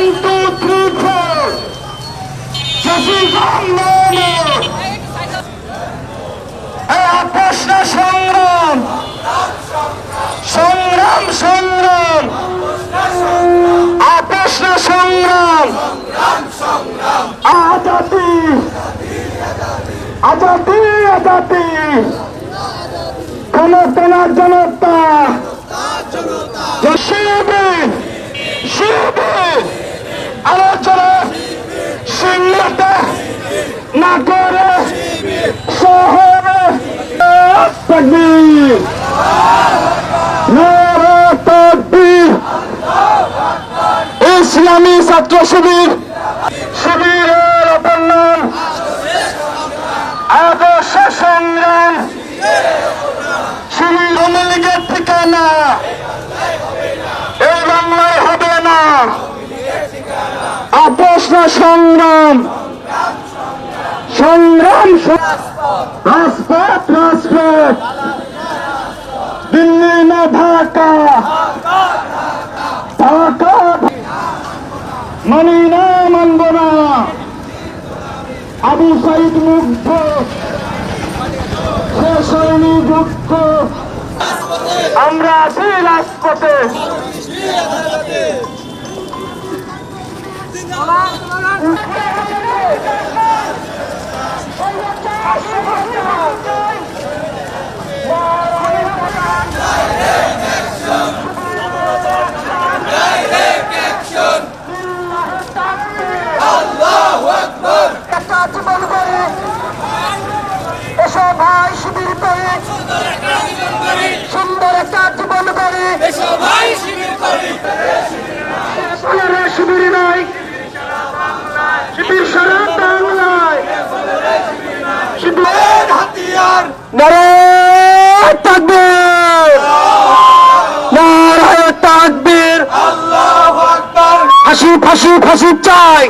1, 2, 3, 4. আপোষ না সংগ্রাম, সংগ্রাম সংগ্রাম, আপোষ না সংগ্রাম, আজাদি আজাদি আজাদি, ক্ষমতার জনতা, শিবির শিবির আলোচনা সিংহতে না করে শহরে তাকবীর, নারা তাকবীর। ইসলামী ছাত্র শিবির, শিবিরের অপর নাম আদর্শ সংগ্রাম। শিবির আওয়ামী লীগের ঠিকানা এই বাংলায় হবে না। আপোষ না সংগ্রাম, সংগ্রাম রাজপথ রাজপথ, দিল্লি না ঢাকা, ঢাকা মানি না মানব না। আবু সাইদ মুগ্ধ, শেষ হয়নি যুদ্ধ, আমরা আছি রাজপথে। এসো ভাই শিবির করে, সুন্দর একটা জীবন করে। শিবির নয়, শিবির সারা বাংলায়, শিবির হাতিয়ার। নারায়ে তাকবীর, নারায়ে তাকবীর, আল্লাহু আকবার। ফাঁসি ফাঁসি ফাঁসি চাই।